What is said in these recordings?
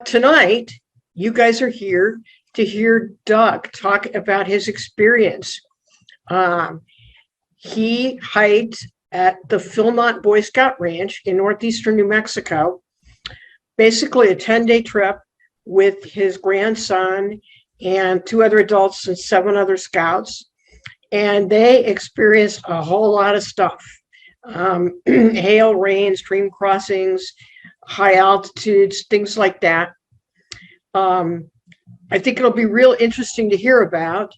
tonight, you guys are here to hear Doug talk about his experience. He hiked at the Philmont Boy Scout Ranch in northeastern New Mexico, basically a 10-day trip with his grandson and 2 other adults and 7 other scouts. And they experienced a whole lot of stuff. Hail, rain, stream crossings, high altitudes, things like that. I think it'll be real interesting to hear about.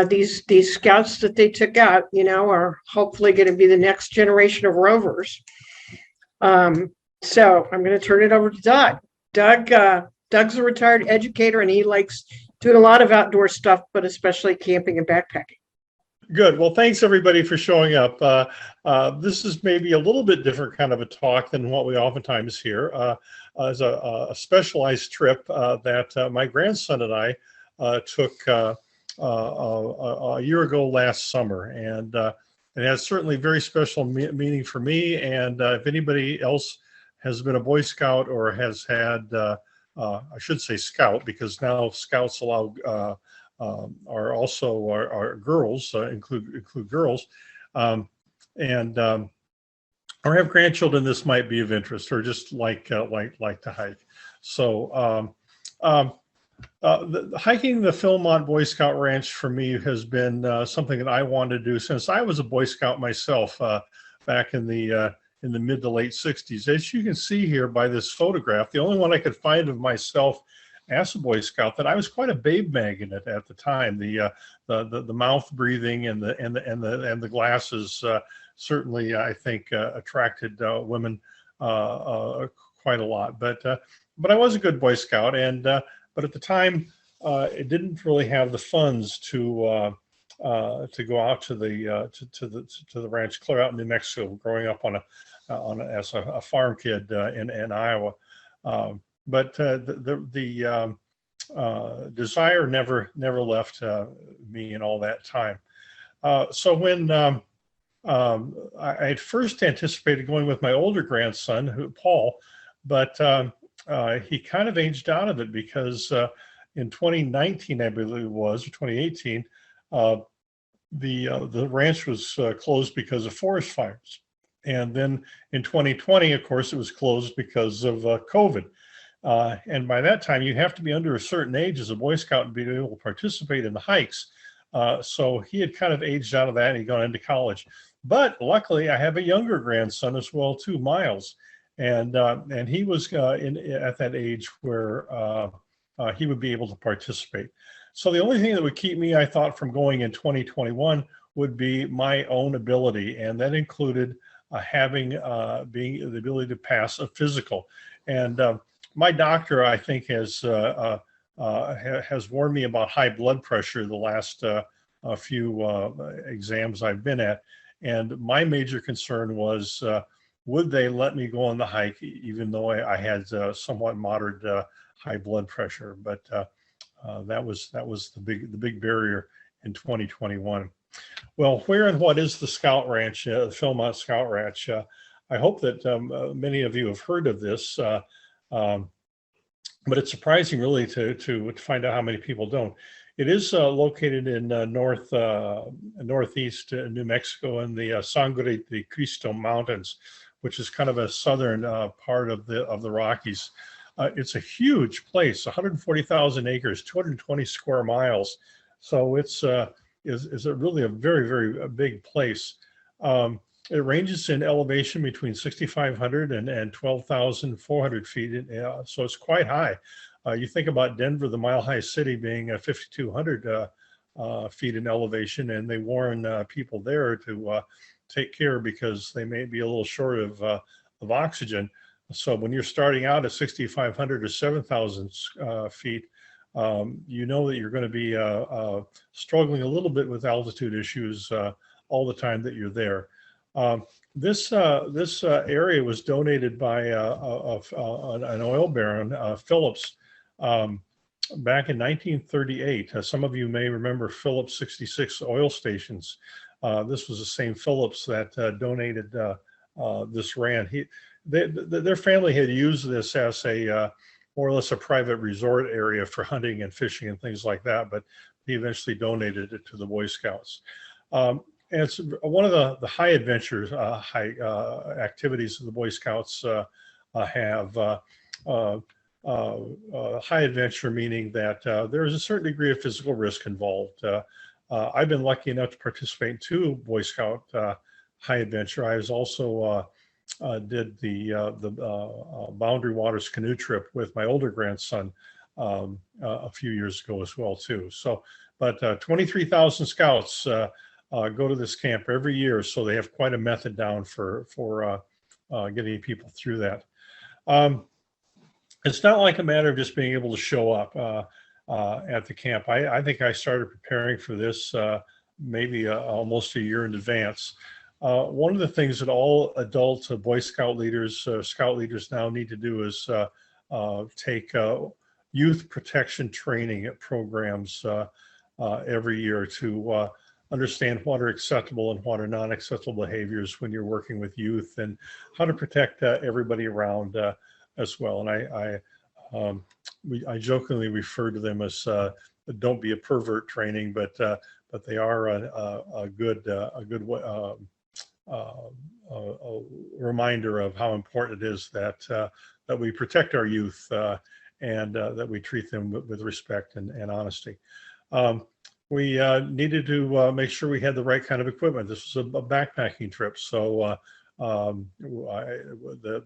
These scouts that they took out, are hopefully going to be the next generation of rovers. So I'm going to turn it over to Doug. Doug's a retired educator, and he likes doing a lot of outdoor stuff, but especially camping and backpacking. Good. Well, thanks everybody for showing up. This is maybe a little bit different kind of a talk than what we oftentimes hear. As a specialized trip that my grandson and I took a year ago last summer, and it has certainly very special meaning for me. And if anybody else has been a Boy Scout or has had, I should say scout, because now scouts allow are also our girls, include girls, or have grandchildren. This might be of interest, or just like to hike. So hiking the Philmont Boy Scout Ranch for me has been something that I wanted to do since I was a Boy Scout myself back in the mid to late 60s. As you can see here by this photograph, the only one I could find of myself as a Boy Scout, that I was quite a babe magnet at the time. The mouth breathing and the glasses certainly, I think, attracted women quite a lot. But I was a good Boy Scout, but at the time, it didn't really have the funds to go out to the ranch clear out in New Mexico. Growing up as a farm kid in Iowa. But the desire never left me in all that time. So when I had first anticipated going with my older grandson, Paul, but he kind of aged out of it because in 2019, I believe it was, or 2018, the ranch was closed because of forest fires. And then in 2020, of course, it was closed because of COVID. And by that time, you have to be under a certain age as a Boy Scout to be able to participate in the hikes. So he had kind of aged out of that, and he'd gone into college. But luckily, I have a younger grandson as well, too, Miles. And he was at that age where he would be able to participate. So the only thing that would keep me, I thought, from going in 2021 would be my own ability. And that included having being the ability to pass a physical. And my doctor, I think, has warned me about high blood pressure the last few exams I've been at. And my major concern was, would they let me go on the hike, even though I had somewhat moderate high blood pressure? But that was the big barrier in 2021. Well, where and what is the Scout Ranch, the Philmont Scout Ranch? I hope that many of you have heard of this. But it's surprising, really, to find out how many people don't. It is located in northeast New Mexico in the Sangre de Cristo Mountains, which is kind of a southern part of the Rockies. It's a huge place, 140,000 acres, 220 square miles. So it's really a very, very big place. It ranges in elevation between 6,500 and 12,400 feet. So it's quite high. You think about Denver, the mile-high city, being 5,200 feet in elevation, and they warn people there to take care because they may be a little short of oxygen. So when you're starting out at 6,500 or 7,000 feet, you know that you're going to be struggling a little bit with altitude issues all the time that you're there. This area was donated by an oil baron, Phillips, back in 1938. Some of you may remember Phillips 66 oil stations. This was the same Phillips that donated this ranch. Their family had used this as more or less a private resort area for hunting and fishing and things like that, but he eventually donated it to the Boy Scouts. And it's one of the high adventures, activities that the Boy Scouts have. High adventure meaning that there is a certain degree of physical risk involved. I've been lucky enough to participate in 2 Boy Scout high adventure. I was also did the Boundary Waters canoe trip with my older grandson a few years ago as well too. So, but 23,000 scouts go to this camp every year, so they have quite a method down for getting people through that. It's not like a matter of just being able to show up at the camp. I think I started preparing for this maybe almost a year in advance. One of the things that all adult Boy Scout leaders, Scout leaders now need to do is take youth protection training programs every year to understand what are acceptable and what are non-acceptable behaviors when you're working with youth, and how to protect everybody around as well. And I jokingly refer to them as "don't be a pervert" training, but they are a good reminder of how important it is that we protect our youth and that we treat them with respect and honesty. We needed to make sure we had the right kind of equipment. This was a backpacking trip, so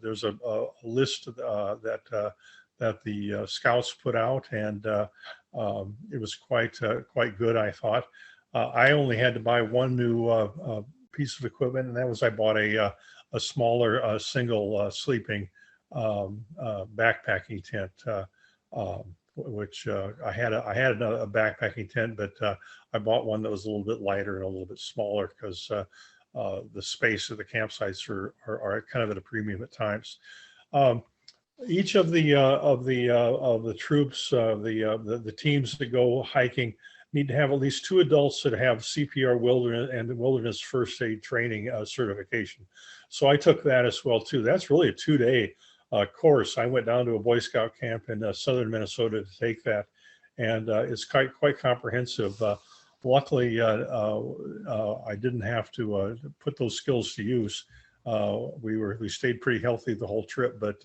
there's a list that the Scouts put out, and it was quite good, I thought. I only had to buy one new piece of equipment, and that was I bought a smaller single sleeping backpacking tent, which I had a backpacking tent, but I bought one that was a little bit lighter and a little bit smaller because the space of the campsites are kind of at a premium at times. Each of the troops, the teams that go hiking, need to have at least 2 adults that have CPR wilderness first aid training certification. So I took that as well too. That's really a 2-day course. I went down to a Boy Scout camp in southern Minnesota to take that, and it's quite comprehensive. Luckily, I didn't have to put those skills to use. We stayed pretty healthy the whole trip, but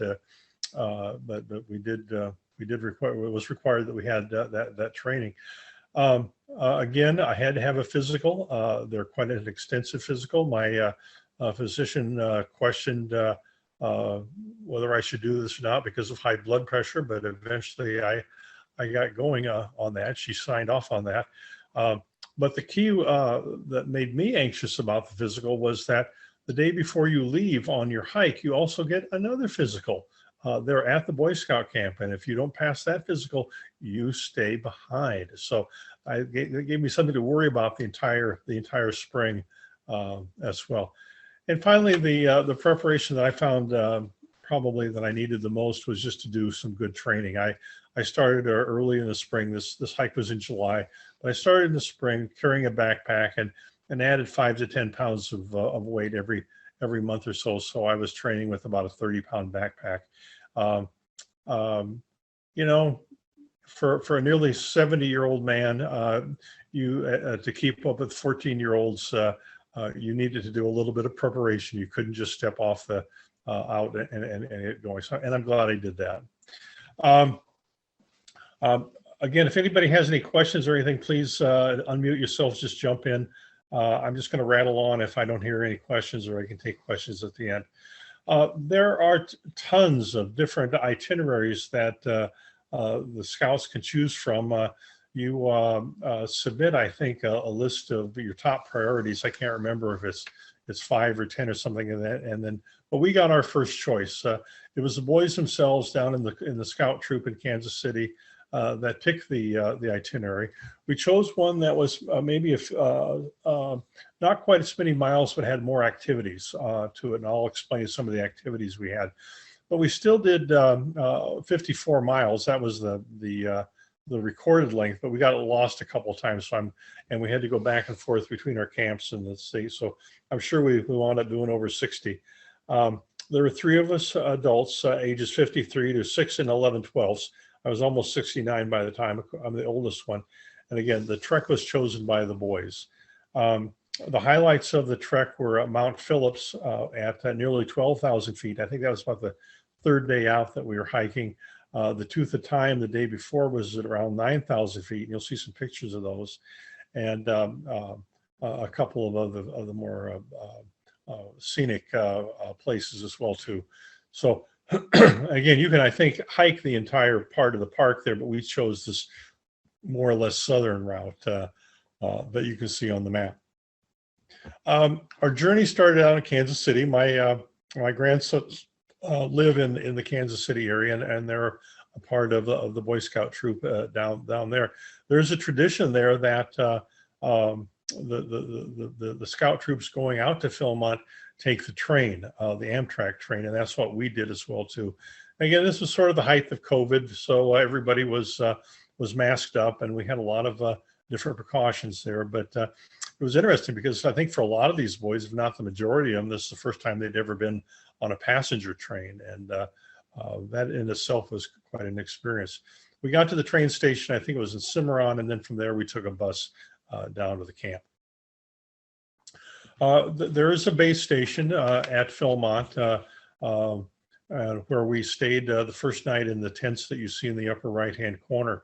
we did require, it was required that we had that training. Again, I had to have a physical. They're quite an extensive physical. My physician questioned whether I should do this or not because of high blood pressure, but eventually I got going on that. She signed off on that. But the key that made me anxious about the physical was that the day before you leave on your hike, you also get another physical. They're at the Boy Scout camp, and if you don't pass that physical, you stay behind. So it gave me something to worry about the entire spring as well. And finally, the preparation that I found probably that I needed the most was just to do some good training. I started early in the spring. This hike was in July, but I started in the spring carrying a backpack and added 5 to 10 pounds of weight every month or so. So I was training with about a 30-pound backpack. You know, for a nearly 70-year-old man, to keep up with 14-year-olds, you needed to do a little bit of preparation. You couldn't just step off the out and get going. So, and I'm glad I did that. Again, if anybody has any questions or anything, please unmute yourselves, just jump in. I'm just going to rattle on if I don't hear any questions, or I can take questions at the end. There are tons of different itineraries that the Scouts can choose from. You submit, I think, a list of your top priorities. I can't remember if it's 5 or 10 or something in that. And then, but we got our first choice. It was the boys themselves down in the Scout troop in Kansas City that picked the itinerary. We chose one that was maybe not quite as many miles, but had more activities to it. And I'll explain some of the activities we had. But we still did 54 miles. That was the recorded length, but we got it lost a couple of times. And we had to go back and forth between our camps and the state. So I'm sure we wound up doing over 60. there were three of us adults, ages 53 to 6 and 11 twelfths. I was almost 69 by the time. I'm the oldest one. And again, the trek was chosen by the boys. The highlights of the trek were at Mount Phillips at nearly 12,000 feet. I think that was about the third day out that we were hiking. The Tooth of Time the day before was at around 9,000 feet. You'll see some pictures of those. And a couple of other more scenic places as well too. So again, you can, I think, hike the entire part of the park there, but we chose this more or less southern route that you can see on the map. Our journey started out in Kansas City. My grandsons live in the Kansas City area, and they're a part of the Boy Scout troop down there. There's a tradition there that the scout troops going out to Philmont take the train, the Amtrak train, and that's what we did as well too. Again, this was sort of the height of COVID, so everybody was masked up, and we had a lot of different precautions there. But it was interesting because I think for a lot of these boys, if not the majority of them, this is the first time they'd ever been on a passenger train, and that in itself was quite an experience. We got to the train station, I think it was in Cimarron, and then from there we took a bus down to the camp. There is a base station at Philmont where we stayed the first night in the tents that you see in the upper right-hand corner.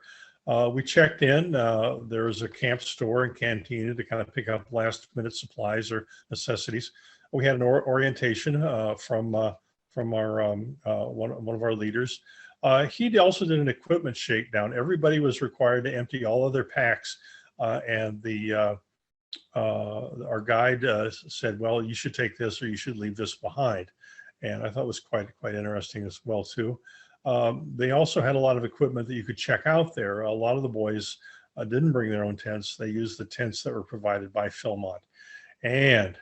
We checked in. There was a camp store and cantina to kind of pick up last-minute supplies or necessities. We had an orientation from our one of our leaders. He also did an equipment shakedown. Everybody was required to empty all of their packs, and our guide said, "Well, you should take this or you should leave this behind." And I thought it was quite interesting as well too. They also had a lot of equipment that you could check out there. A lot of the boys didn't bring their own tents. They used the tents that were provided by Philmont. And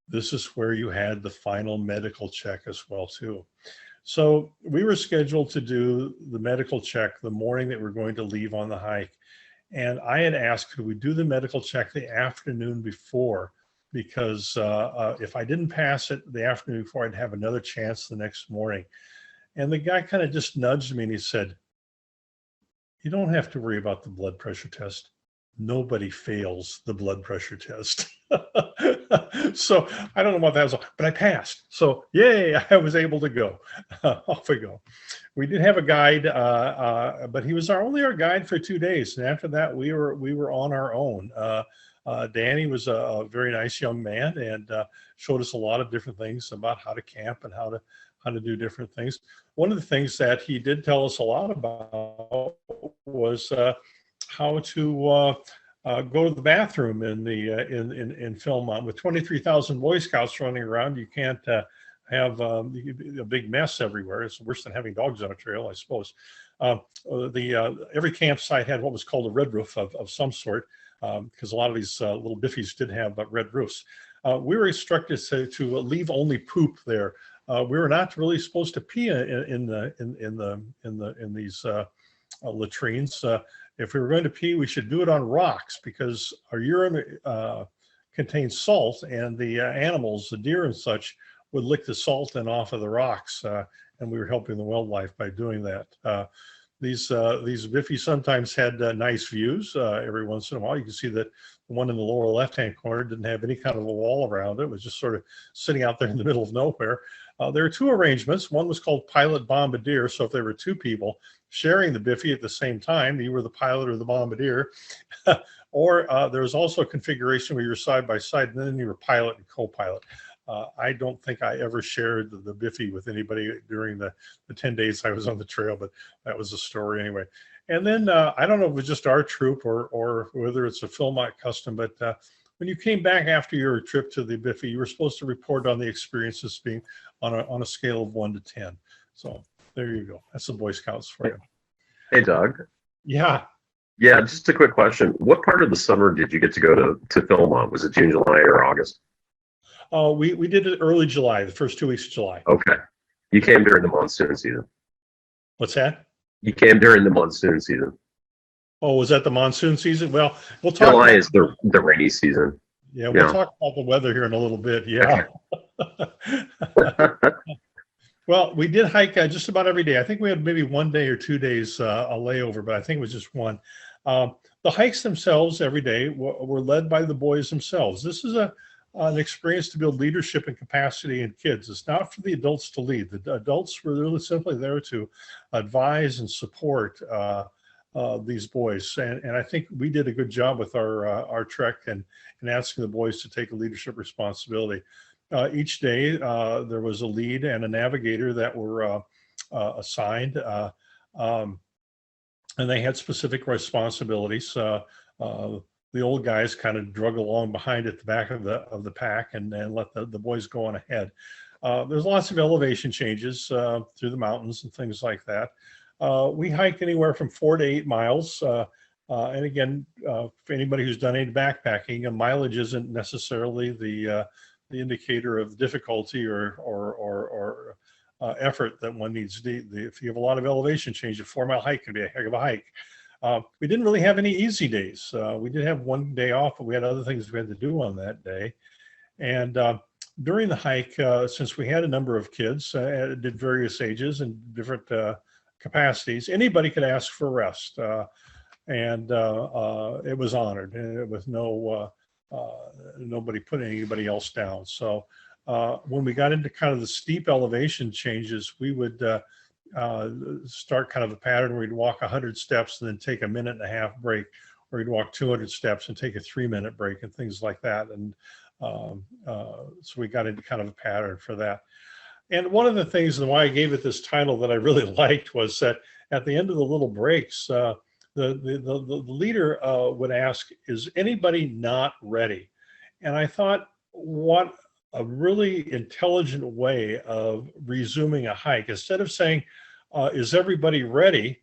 this is where you had the final medical check as well too. So we were scheduled to do the medical check the morning that we're going to leave on the hike. And I had asked, could we do the medical check the afternoon before? Because if I didn't pass it the afternoon before, I'd have another chance the next morning. And the guy kind of just nudged me and he said, "You don't have to worry about the blood pressure test. Nobody fails the blood pressure test." So I don't know what that was, but I passed. So yay, I was able to go. Off we go. We did have a guide, but he was only our guide for 2 days. And after that, we were on our own. Danny was a very nice young man and showed us a lot of different things about how to camp and how to do different things. One of the things that he did tell us a lot about was how to go to the bathroom in Philmont. With 23,000 Boy Scouts running around, you can't have a big mess everywhere. It's worse than having dogs on a trail, I suppose. Every campsite had what was called a red roof of some sort, because a lot of these little biffies did have red roofs. We were instructed to leave only poop there. We were not really supposed to pee in these latrines. If we were going to pee, we should do it on rocks because our urine contains salt, and the animals, the deer and such, would lick the salt and off of the rocks, and we were helping the wildlife by doing that. These biffies sometimes had nice views. Every once in a while, you can see that the one in the lower left-hand corner didn't have any kind of a wall around it. It was just sort of sitting out there in the middle of nowhere. There were two arrangements. One was called pilot bombardier. So if there were two people sharing the biffy at the same time, you were the pilot or the bombardier. Or there was also a configuration where you were side by side, and then you were pilot and co-pilot. I don't think I ever shared the biffy with anybody during the 10 days I was on the trail, but that was the story anyway. And then I don't know if it was just our troop or whether it's a Philmont custom, but when you came back after your trip to the biffy, you were supposed to report on the experiences being on a scale of 1 to 10. So there you go. That's the Boy Scouts for you. Hey, Doug. Yeah. Yeah, just a quick question. What part of the summer did you get to go to Philmont? Was it June, July, or August? We did it early July, the first 2 weeks of July. Okay. You came during the monsoon season. What's that? You came during the monsoon season. Oh, was that the monsoon season? Well, we'll talk. July is the rainy season. Yeah, we'll talk about the weather here in a little bit. Yeah. Well, we did hike just about every day. I think we had maybe 1 day or 2 days a layover, but I think it was just one. The hikes themselves every day were led by the boys themselves. This is an experience to build leadership and capacity in kids. It's not for the adults to lead. The adults were really simply there to advise and support these boys. And I think we did a good job with our trek and asking the boys to take a leadership responsibility. Each day there was a lead and a navigator that were assigned, and they had specific responsibilities. The old guys kind of drug along behind at the back of the pack and let the boys go on ahead. There's lots of elevation changes through the mountains and things like that. We hiked anywhere from 4 to 8 miles. And again, for anybody who's done any backpacking, mileage isn't necessarily the indicator of difficulty or effort that one needs to do. If you have a lot of elevation change, a 4-mile hike can be a heck of a hike. We didn't really have any easy days. We did have 1 day off, but we had other things we had to do on that day. And during the hike, since we had a number of kids, did various ages and different capacities, anybody could ask for rest. And it was honored, and with nobody putting anybody else down. So when we got into kind of the steep elevation changes, we would start kind of a pattern where we'd walk 100 steps and then take a 1.5 minute break, or we'd walk 200 steps and take a 3-minute break and things like that. And so we got into kind of a pattern for that. And one of the things, and why I gave it this title that I really liked, was that at the end of the little breaks, the leader would ask, is anybody not ready? And I thought, what a really intelligent way of resuming a hike. Instead of saying, is everybody ready?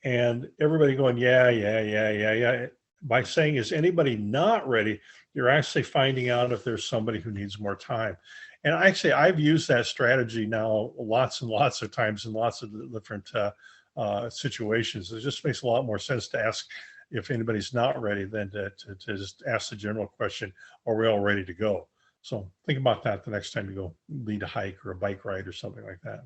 And everybody going, yeah. By saying, is anybody not ready? You're actually finding out if there's somebody who needs more time. And actually, I've used that strategy now lots and lots of times in lots of different situations. It just makes a lot more sense to ask if anybody's not ready than to just ask the general question, are we all ready to go? So think about that the next time you go lead a hike or a bike ride or something like that.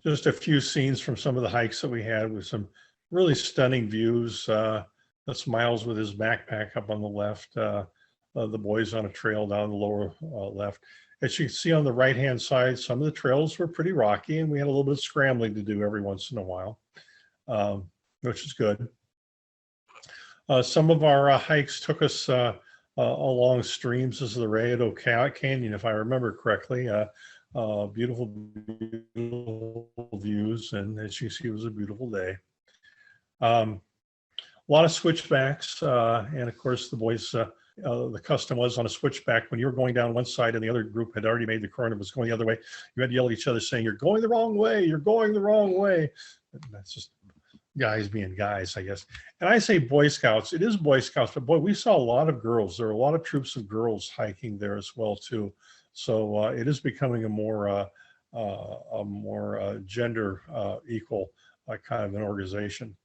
Just a few scenes from some of the hikes that we had with some really stunning views. That's Miles with his backpack up on the left, the boys on a trail down the lower left. As you can see on the right-hand side, some of the trails were pretty rocky, and we had a little bit of scrambling to do every once in a while, which is good. Some of our hikes took us along streams. This is the Rayado Canyon, if I remember correctly. Beautiful, beautiful views, and as you see, it was a beautiful day. A lot of switchbacks, and of course, the boys, the custom was on a switchback, when you were going down one side and the other group had already made the corner and was going the other way, you had to yell at each other saying, you're going the wrong way, you're going the wrong way. That's just guys being guys, I guess. And I say Boy Scouts, it is Boy Scouts, but boy, we saw a lot of girls. There were a lot of troops of girls hiking there as well too. So it is becoming a more gender equal kind of an organization.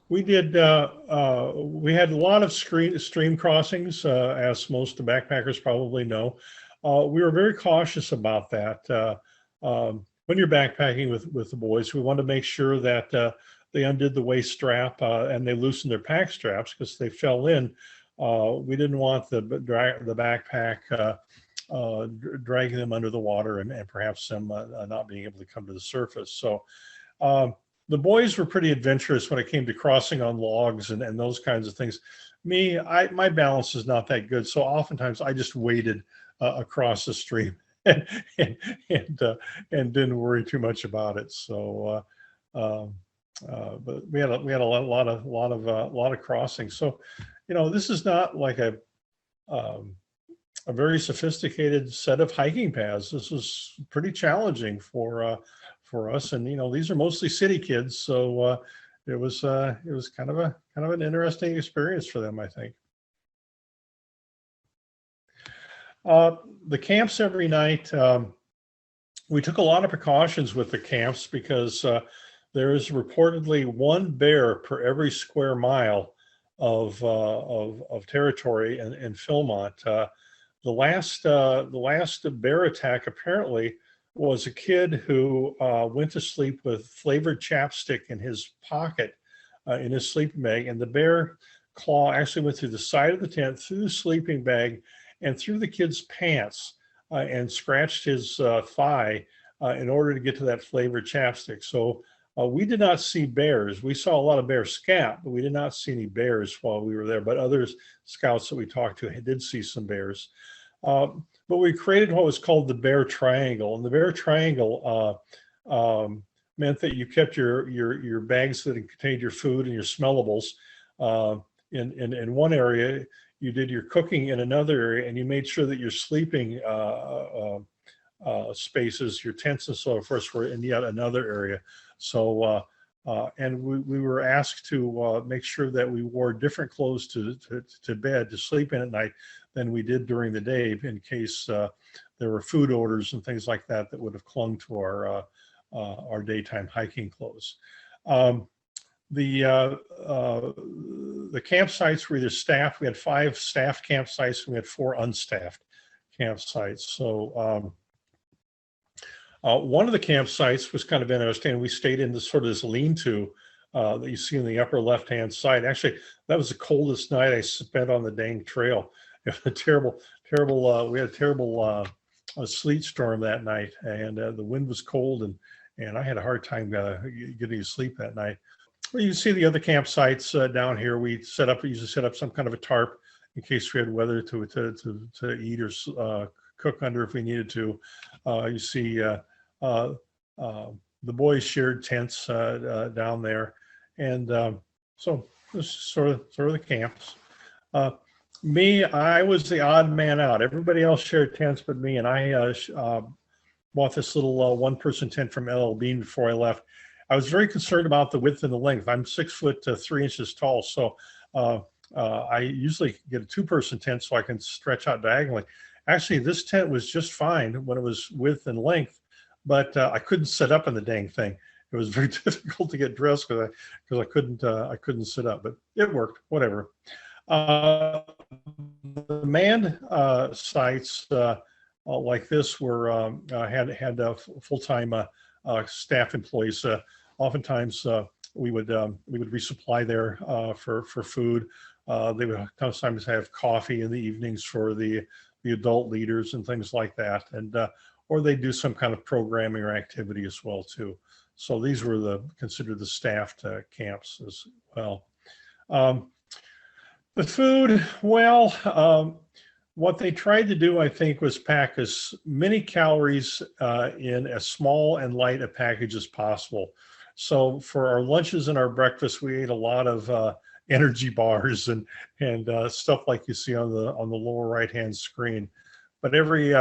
We did. We had a lot of stream crossings, as most of the backpackers probably know. We were very cautious about that. When you're backpacking with the boys, we wanted to make sure that they undid the waist strap and they loosened their pack straps, because they fell in. We didn't want the backpack dragging them under the water and perhaps them not being able to come to the surface. So the boys were pretty adventurous when it came to crossing on logs and those kinds of things. Me, my balance is not that good, so oftentimes I just waded across the stream and didn't worry too much about it. So, but we had a lot of crossings. So, you know, this is not like a very sophisticated set of hiking paths. This was pretty challenging for us, and you know, these are mostly city kids, so it was kind of an interesting experience for them, I think. The camps every night, we took a lot of precautions with the camps, because there is reportedly 1 bear per every square mile of territory in Philmont. the last bear attack apparently was a kid who went to sleep with flavored chapstick in his pocket in his sleeping bag, and the bear claw actually went through the side of the tent, through the sleeping bag, and through the kid's pants, and scratched his thigh in order to get to that flavored chapstick. So we did not see bears. We saw a lot of bear scat, but we did not see any bears while we were there. But other scouts that we talked to did see some bears. But we created what was called the bear triangle, and the bear triangle meant that you kept your bags that contained your food and your smellables in one area. You did your cooking in another area, and you made sure that your sleeping spaces, your tents and so forth, were in yet another area. So, and we were asked to make sure that we wore different clothes to bed, to sleep in at night, than we did during the day, in case there were food odors and things like that that would have clung to our daytime hiking clothes. The campsites were either staffed. We had 5 staffed campsites, and we had 4 unstaffed campsites. So one of the campsites was kind of interesting. We stayed in this sort of this lean-to that you see in the upper left-hand side. Actually, that was the coldest night I spent on the dang trail. It was a terrible. We had a terrible sleet storm that night, and the wind was cold, and I had a hard time getting to sleep that night. Well, you see the other campsites down here. We usually set up some kind of a tarp in case we had weather to eat or cook under if we needed to. You see the boys shared tents down there, and so this is sort of the camps. Me, I was the odd man out. Everybody else shared tents but me, and I bought this little one-person tent from LL Bean before I left. I was very concerned about the width and the length. I'm 6 foot 3 inches tall, so I usually get a 2-person tent so I can stretch out diagonally. Actually, this tent was just fine when it was width and length, but I couldn't sit up in the dang thing. It was very difficult to get dressed because I couldn't sit up, but it worked. Whatever. The manned sites like this were had full-time staff employees. Oftentimes we would resupply there for food. They would sometimes have coffee in the evenings for the adult leaders and things like that, and or they do some kind of programming or activity as well too. So these were considered the staffed camps as well. The food, well, what they tried to do, I think, was pack as many calories in as small and light a package as possible. So for our lunches and our breakfast, we ate a lot of energy bars and stuff like you see on the lower right-hand screen. But every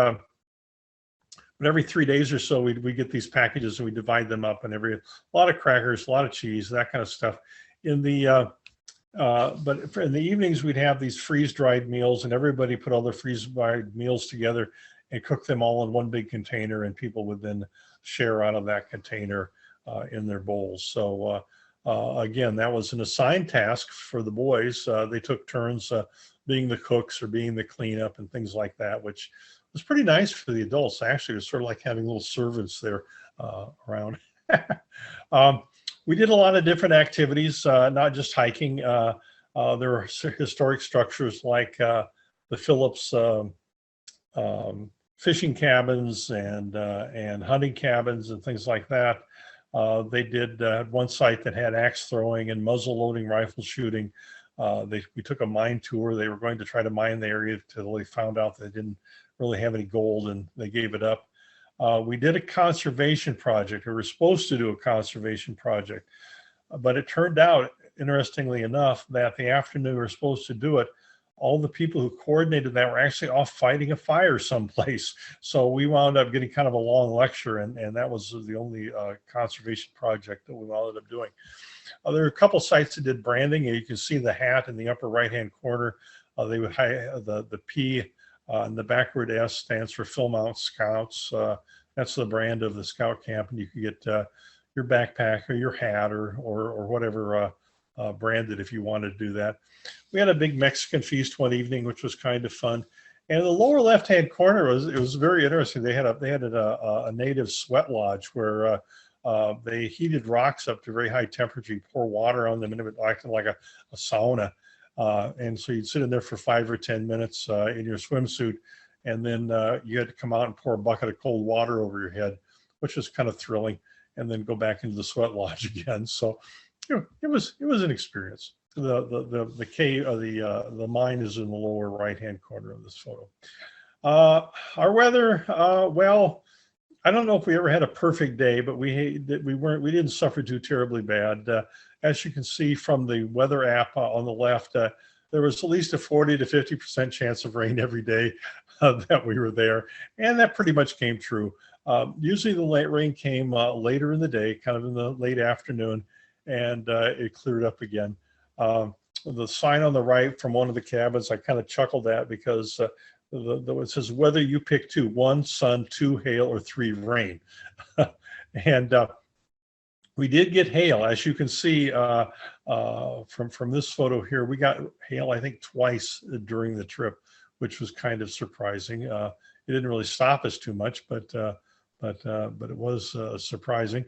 3 days or so, we get these packages and we divide them up, and a lot of crackers, a lot of cheese, that kind of stuff. But in the evenings, we'd have these freeze-dried meals, and everybody put all their freeze-dried meals together and cook them all in one big container, and people would then share out of that container in their bowls. So again, that was an assigned task for the boys. They took turns being the cooks or being the cleanup and things like that, which was pretty nice for the adults. Actually, it was sort of like having little servants there around. We did a lot of different activities, not just hiking. There were historic structures like the Phillips fishing cabins and hunting cabins and things like that. They did one site that had axe throwing and muzzle loading rifle shooting. We took a mine tour. They were going to try to mine the area until they found out they didn't really have any gold, and they gave it up. We did a conservation project, or were supposed to do a conservation project, but it turned out, interestingly enough, that the afternoon we were supposed to do it, all the people who coordinated that were actually off fighting a fire someplace. So we wound up getting kind of a long lecture, and that was the only conservation project that we wound up doing. There are a couple sites that did branding, and you can see the hat in the upper right-hand corner. They would the P and the backward S stands for Philmont Scouts. That's the brand of the scout camp, and you can get your backpack or your hat or whatever branded if you wanted to do that. We had a big Mexican feast one evening, which was kind of fun. And the lower left-hand corner was very interesting. They had a native sweat lodge where they heated rocks up to very high temperature. You pour water on them, and it would act like a sauna. And so you'd sit in there for 5 or 10 minutes in your swimsuit, and then you had to come out and pour a bucket of cold water over your head, which was kind of thrilling, and then go back into the sweat lodge again. So, it was an experience. The cave, the mine is in the lower right-hand corner of this photo. Our weather, well, I don't know if we ever had a perfect day, but we didn't suffer too terribly bad. As you can see from the weather app on the left, there was at least a 40 to 50% chance of rain every day that we were there, and that pretty much came true. Usually the late rain came later in the day, kind of in the late afternoon, and it cleared up again. The sign on the right from one of the cabins, I kind of chuckled at because it says, whether you pick two, 1 sun, 2 hail, or 3 rain. And we did get hail. As you can see from this photo here, we got hail, I think, twice during the trip, which was kind of surprising. It didn't really stop us too much, but it was surprising.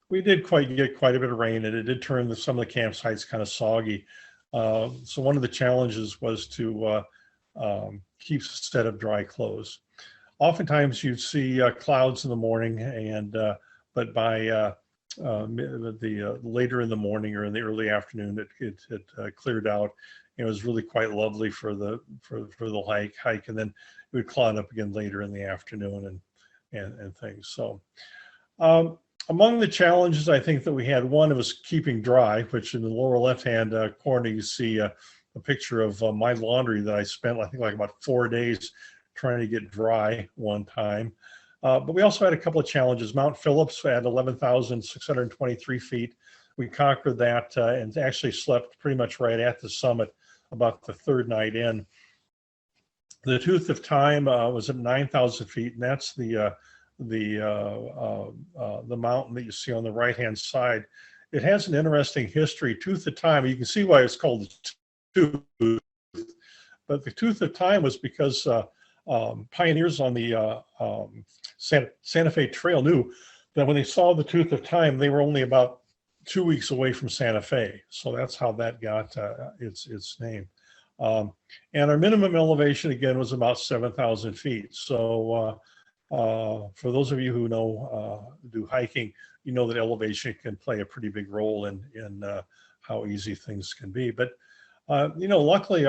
We did get quite a bit of rain, and it did turn some of the campsites kind of soggy. So one of the challenges was to keep a set of dry clothes. Oftentimes you'd see clouds in the morning, but by the later in the morning or in the early afternoon, it cleared out. It was really quite lovely for the hike, and then it would cloud up again later in the afternoon and things. So. Among the challenges, I think that we had, one was keeping dry, which in the lower left-hand corner, you see a picture of my laundry that I spent, I think, like about 4 days trying to get dry one time. But we also had a couple of challenges. Mount Phillips at 11,623 feet. We conquered that and actually slept pretty much right at the summit about the 3rd night in. The Tooth of Time was at 9,000 feet, and that's the mountain that you see on the right-hand side. It has an interesting history. Tooth of Time, you can see why it's called the Tooth, but the Tooth of Time was because pioneers on the Santa Fe Trail knew that when they saw the Tooth of Time, they were only about 2 weeks away from Santa Fe. So that's how that got its name. And our minimum elevation, again, was about 7,000 feet. So for those of you who do hiking, you know that elevation can play a pretty big role in how easy things can be. But luckily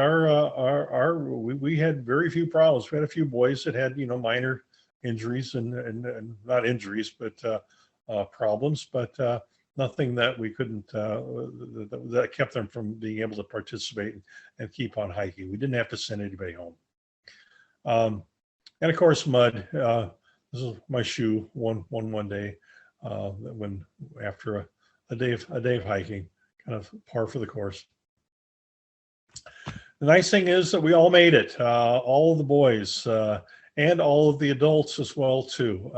we had very few problems. We had a few boys that had minor injuries and not injuries, but problems, but nothing that we couldn't that kept them from being able to participate and keep on hiking. We didn't have to send anybody home. And of course, mud. This is my shoe one day when after a day of hiking, kind of par for the course. The nice thing is that we all made it, all of the boys and all of the adults as well too.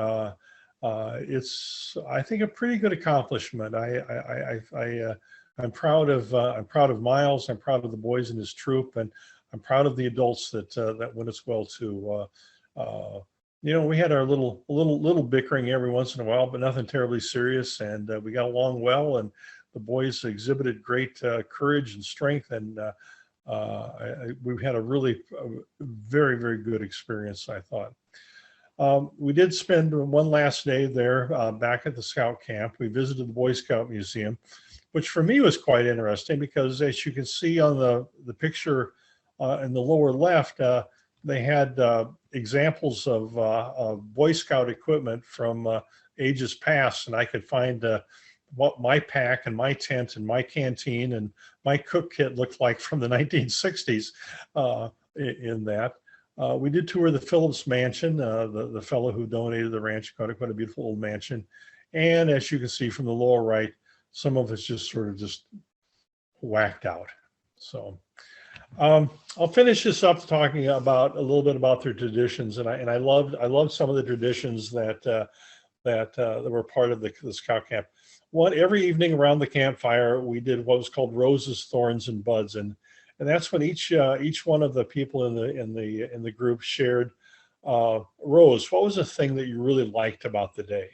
It's, I think, a pretty good accomplishment. I'm proud of Miles. I'm proud of the boys in his troop, and I'm proud of the adults that went as well too. We had our little bickering every once in a while, but nothing terribly serious, and we got along well. And the boys exhibited great courage and strength, and we had a very, very good experience, I thought. We did spend one last day there back at the Scout camp. We visited the Boy Scout Museum, which for me was quite interesting because, as you can see on the picture in the lower left, they had examples of Boy Scout equipment from ages past, and I could find what my pack and my tent and my canteen and my cook kit looked like from the 1960s in that. We did tour the Phillips mansion. The fellow who donated the ranch got quite a beautiful old mansion. And as you can see from the lower right, some of it's just sort of just whacked out. So I'll finish this up talking about a little bit about their traditions. And I loved some of the traditions that were part of the Scout camp. Every evening around the campfire, we did what was called Roses, Thorns, and Buds. And and that's when each one of the people in the group shared. Rose, what was the thing that you really liked about the day?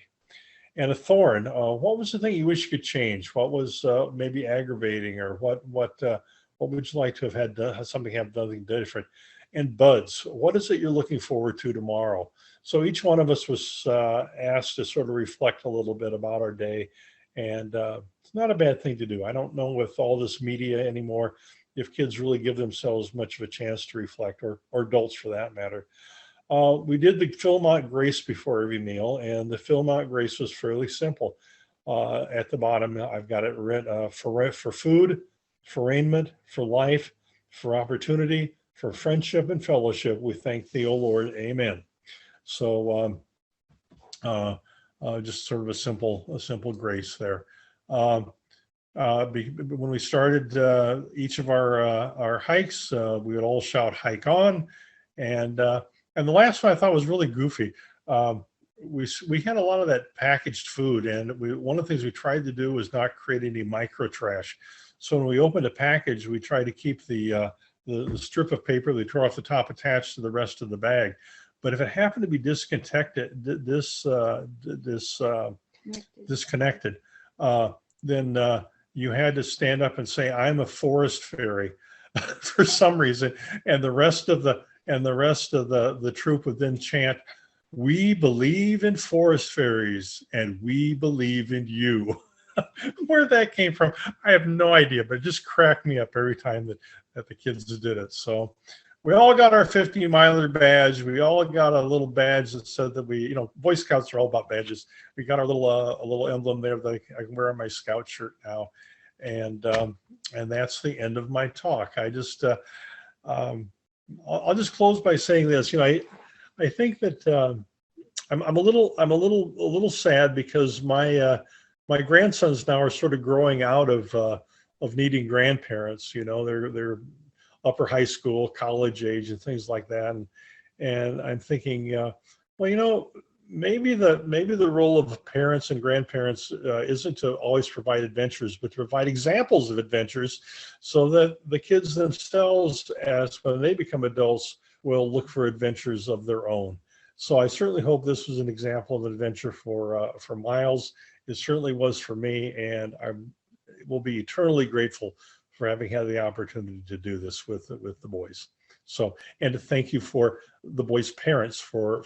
And a thorn, what was the thing you wish you could change? What was maybe aggravating, or what would you like to have had something have nothing different? And buds, what is it you're looking forward to tomorrow? So each one of us was asked to sort of reflect a little bit about our day, and it's not a bad thing to do. I don't know with all this media anymore if kids really give themselves much of a chance to reflect, or adults for that matter. We did the Philmont Grace before every meal, and the Philmont Grace was fairly simple. At the bottom, I've got it written for food, for raiment, for life, for opportunity, for friendship and fellowship. We thank thee, O Lord. Amen. So just sort of a simple grace there. When we started each of our hikes, we would all shout "hike on," and the last one I thought was really goofy. We had a lot of that packaged food, and one of the things we tried to do was not create any micro trash. So when we opened a package, we tried to keep the strip of paper they tore off the top attached to the rest of the bag. But if it happened to be disconnected, then you had to stand up and say, "I'm a forest fairy," for some reason, and the rest of the troop would then chant, "We believe in forest fairies, and we believe in you." Where that came from, I have no idea, but it just cracked me up every time that the kids did it. So we all got our 50-miler badge. We all got a little badge that said that Boy Scouts are all about badges. We got our little emblem there that I can wear on my scout shirt now. And that's the end of my talk. I'll just close by saying this. I think that I'm a little sad because my grandsons now are sort of growing out of needing grandparents. They're upper high school, college age, and things like that. And I'm thinking, maybe the role of parents and grandparents isn't to always provide adventures, but to provide examples of adventures, so that the kids themselves, as when they become adults, will look for adventures of their own. So I certainly hope this was an example of an adventure for Miles. It certainly was for me, and I will be eternally grateful for having had the opportunity to do this with the boys. So, and to thank you for the boys' parents for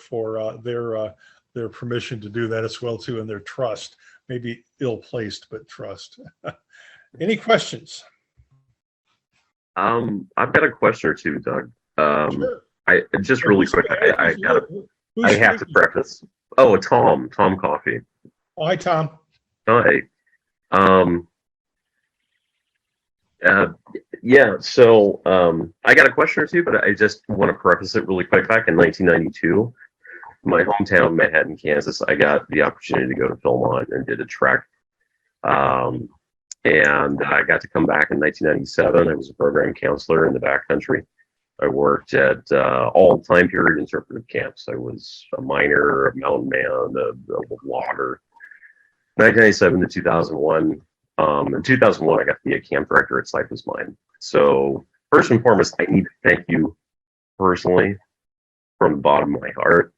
their permission to do that as well too, and their trust, maybe ill-placed, but trust. Any questions? I've got a question or two, Doug. Sure. I just really quick. I have to preface. Oh, Tom Coffee. Oh, hi, Tom. Hi. Yeah, so I got a question or two, but I just want to preface it really quick. Back in 1992, my hometown, Manhattan, Kansas, I got the opportunity to go to Philmont and did a trek. And I got to come back in 1997. I was a program counselor in the backcountry. I worked at all time period interpretive camps. I was a miner, a mountain man, a logger. 1997 to 2001. In 2001, I got to be a camp director at Life is Mine. So first and foremost, I need to thank you personally from the bottom of my heart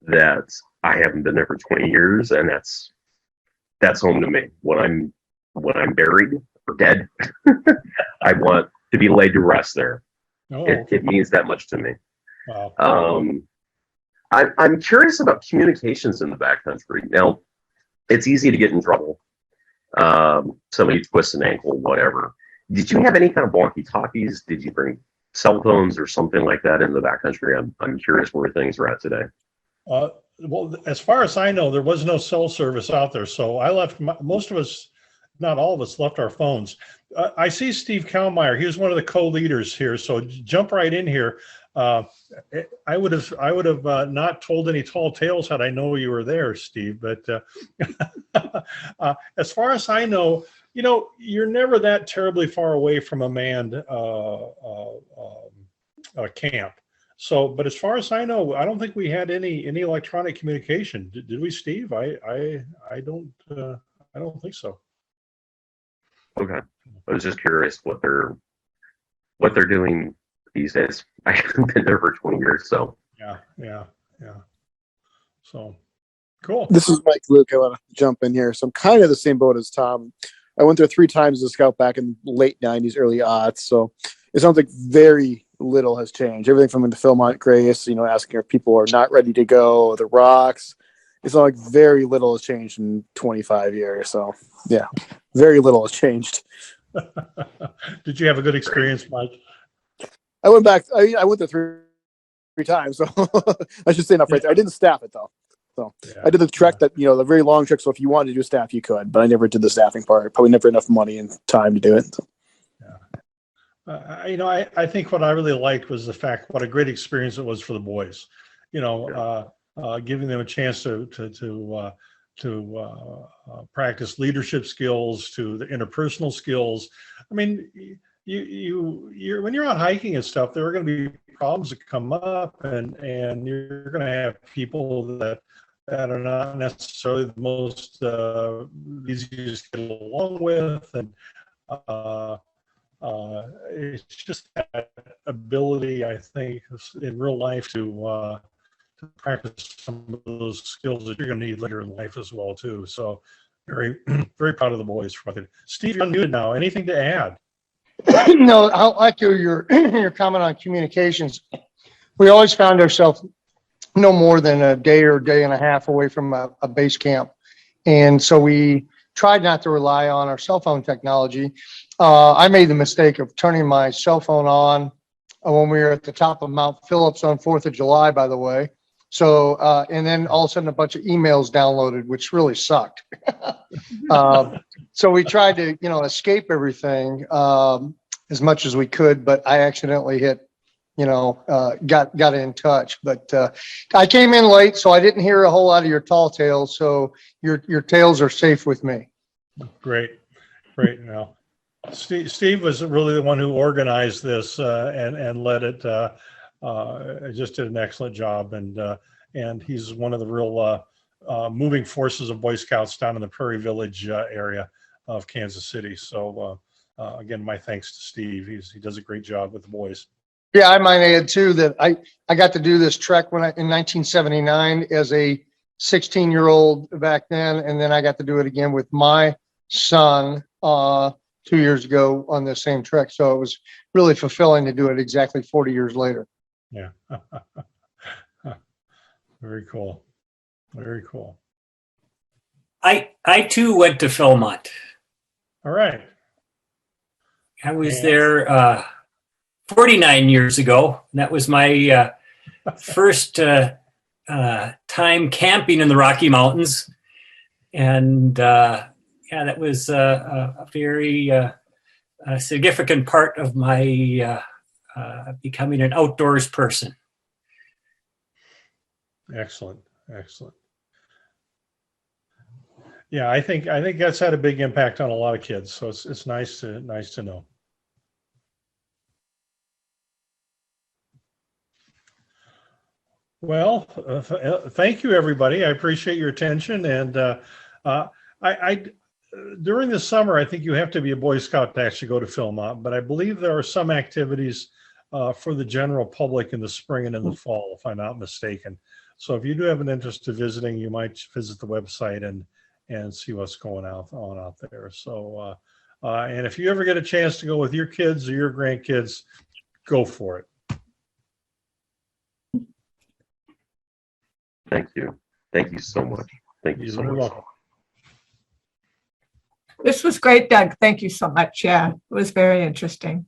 that I haven't been there for 20 years, and that's home to me. When I'm buried or dead, I want to be laid to rest there. Oh. It means that much to me. Wow. I'm curious about communications in the backcountry. Now, it's easy to get in trouble. Somebody twists an ankle, whatever. Did you have any kind of walkie-talkies? Did you bring cell phones or something like that in the backcountry? I'm curious where things are at today. Well, as far as I know, there was no cell service out there. So I left, most of us, not all of us, left our phones. I see Steve Kalmeyer. He was one of the co-leaders here. So jump right in here. I would have not told any tall tales had I known you were there, Steve. But as far as I know, you're never that terribly far away from a manned camp. So, but as far as I know, I don't think we had any electronic communication. Did we, Steve? I don't think so. Okay, I was just curious what their what they're doing these days. I haven't been there for 20 years, so. Yeah. So cool. This is Mike Luke. I want to jump in here. So I'm kind of the same boat as Tom. I went there 3 times as a scout back in late 90s, early aughts. So it sounds like very little has changed. Everything from the Philmont Grace, asking if people are not ready to go, the rocks. It's not like very little has changed in 25 years. So yeah, very little has changed. Did you have a good experience, Mike? I went back. I went there three times. So I should say enough right there. I didn't staff it though. So Yeah. I did the trek that, the very long trek. So if you wanted to do staff, you could, but I never did the staffing part. Probably never enough money and time to do it. So. I think what I really liked was the fact what a great experience it was for the boys. Giving them a chance to practice leadership skills, to the interpersonal skills. I mean, you're when you're out hiking and stuff, there are going to be problems that come up, and you're going to have people that are not necessarily the most easiest to get along with, and it's just that ability, I think, in real life to practice some of those skills that you're going to need later in life as well too. So very, very proud of the boys for what they did. Steve, you're unmuted now. Anything to add? No, I like your comment on communications. We always found ourselves no more than a day or day and a half away from a base camp. And so we tried not to rely on our cell phone technology. I made the mistake of turning my cell phone on when we were at the top of Mount Phillips on 4th of July, by the way. So, and then all of a sudden a bunch of emails downloaded, which really sucked. So we tried to, escape everything as much as we could, but I accidentally hit, got in touch. But I came in late, so I didn't hear a whole lot of your tall tales. So your tales are safe with me. Great. Now, Steve was really the one who organized this and led it. Just did an excellent job, and he's one of the real moving forces of Boy Scouts down in the Prairie Village area of Kansas City. So again, my thanks to Steve. He does a great job with the boys. Yeah, I might add too that I got to do this trek in 1979 as a 16-year-old back then, and then I got to do it again with my son 2 years ago on the same trek. So it was really fulfilling to do it exactly 40 years later. Yeah. Very cool. Very cool. I too went to Philmont. All right. I was there 49 years ago. That was my first time camping in the Rocky Mountains. And that was a very significant part of my becoming an outdoors person. Excellent. Yeah, I think that's had a big impact on a lot of kids. So it's nice to know. Well, thank you, everybody. I appreciate your attention. And I during the summer, I think you have to be a Boy Scout to actually go to Philmont. But I believe there are some activities for the general public in the spring and in the fall, if I'm not mistaken. So if you do have an interest in visiting, you might visit the website and see what's going on out there. So, and if you ever get a chance to go with your kids or your grandkids, go for it. Thank you. Thank you so much. Thank you so You're much. welcome. This was great, Doug. Thank you so much. Yeah, it was very interesting.